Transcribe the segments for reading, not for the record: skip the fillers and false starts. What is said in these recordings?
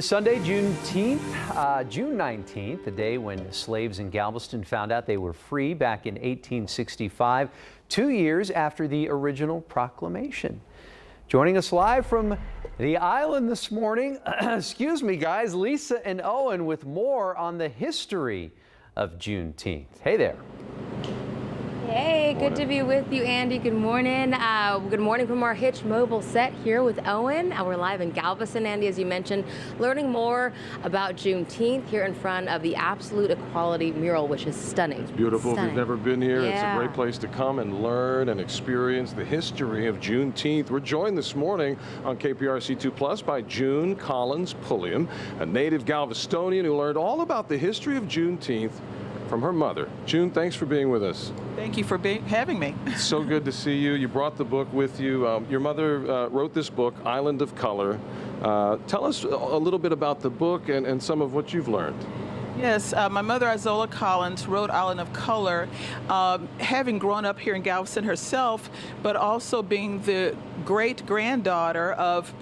Sunday, June 19th, the day when slaves in Galveston found out they were free back in 1865, 2 years after the original proclamation. Joining us live from the island this morning, excuse me guys, Lisa and Owen with more on the history of Juneteenth. Hey there. Hey, good to be with you, Andy. Good morning. Good morning from our Hitch Mobile set here with Owen. We're live in Galveston, Andy, as you mentioned, learning more about Juneteenth here in front of the Absolute Equality mural, which is stunning. It's beautiful. Stunning. If you've never been here, Yeah. It's a great place to come and learn and experience the history of Juneteenth. We're joined this morning on KPRC 2 Plus by June Collins Pulliam, a native Galvestonian who learned all about the history of Juneteenth from her mother. June, thanks for being with us. Thank you for having me. So good to see you. You brought the book with you. Your mother wrote this book, Island of Color. Tell us a little bit about the book and some of what you've learned. Yes, my mother, Izola Collins, wrote Island of Color, having grown up here in Galveston herself, but also being the great-granddaughter of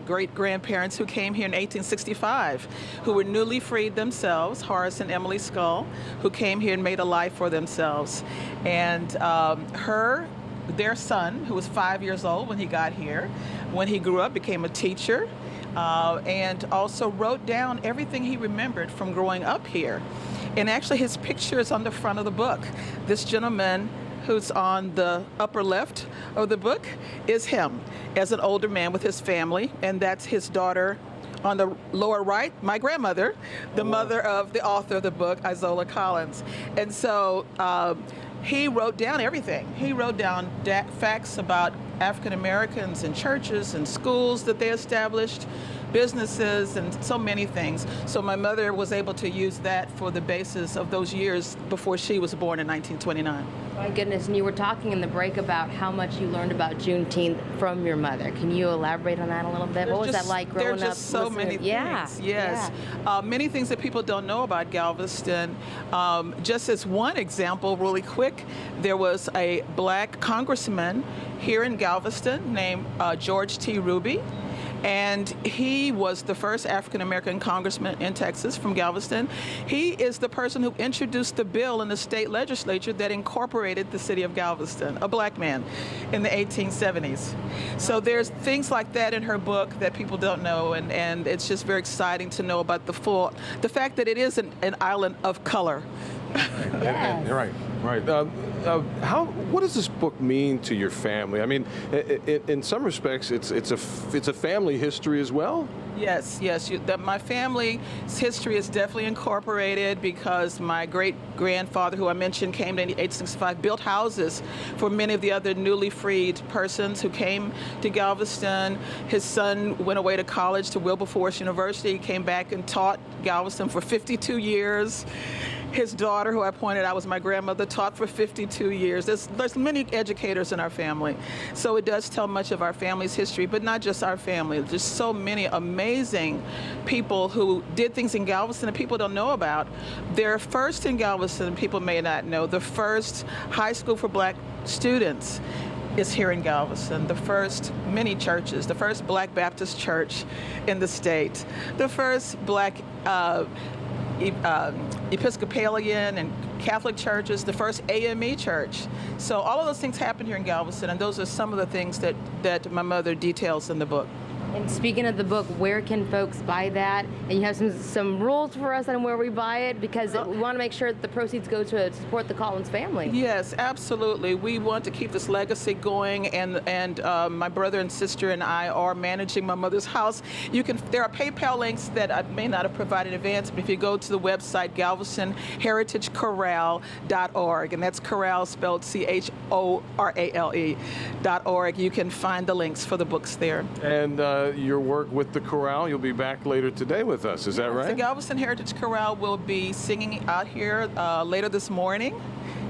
great-grandparents who came here in 1865, who were newly freed themselves, Horace and Emily Scull, who came here and made a life for themselves. And their son, who was 5 years old when he got here, when he grew up, became a teacher, and also wrote down everything he remembered from growing up here. And actually his picture is on the front of the book. This gentleman who's on the upper left of the book is him as an older man with his family, and that's his daughter on the lower right, my grandmother, the mother of the author of the book, Izola Collins. And so he wrote down everything. He wrote down facts about African Americans and churches and schools that they established, businesses, and so many things. So my mother was able to use that for the basis of those years before she was born in 1929. My goodness, and you were talking in the break about how much you learned about Juneteenth from your mother. Can you elaborate on that a little bit? What was that like growing up? There's just so many things. Yes. Yeah. Many things that people don't know about Galveston. Just as one example, really quick, there was a black congressman here in Galveston named George T. Ruby. And he was the first African-American congressman in Texas from Galveston. He is the person who introduced the bill in the state legislature that incorporated the city of Galveston, a black man, in the 1870s. So there's things like that in her book that people don't know, and it's just very exciting to know about the fact that it is an island of color. Yes. Right. What does this book mean to your family? I mean, in some respects, it's a family history as well. Yes. My family's history is definitely incorporated because my great-grandfather, who I mentioned, came in 1865, built houses for many of the other newly freed persons who came to Galveston. His son went away to college to Wilberforce University. He came back and taught Galveston for 52 years. His daughter, who I pointed out was my grandmother, taught for 52 years. There's many educators in our family. So it does tell much of our family's history, but not just our family. There's so many amazing people who did things in Galveston that people don't know about. Their first in Galveston, people may not know, the first high school for black students is here in Galveston. The first many churches, the first Black Baptist church in the state, the first black Episcopalian and Catholic churches, the first AME church. So all of those things happen here in Galveston, and those are some of the things that my mother details in the book. And speaking of the book, where can folks buy that? And you have some rules for us on where we buy it, because we want to make sure that the proceeds go to support the Collins family. Yes, absolutely. We want to keep this legacy going, and my brother and sister and I are managing my mother's house. There are PayPal links that I may not have provided in advance, but if you go to the website GalvestonHeritageChorale.org, and that's chorale spelled CHORALE.org, you can find the links for the books there. And your work with the chorale, you'll be back later today with us, is that right? The Galveston Heritage Chorale will be singing out here later this morning,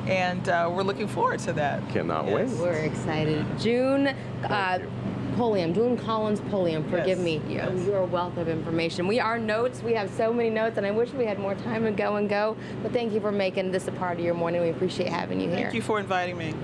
and we're looking forward to that. Cannot wait. We're excited. June Collins Pulliam, forgive me. Your wealth of information. We have so many notes, and I wish we had more time to go, but thank you for making this a part of your morning. We appreciate having you here. Thank you for inviting me.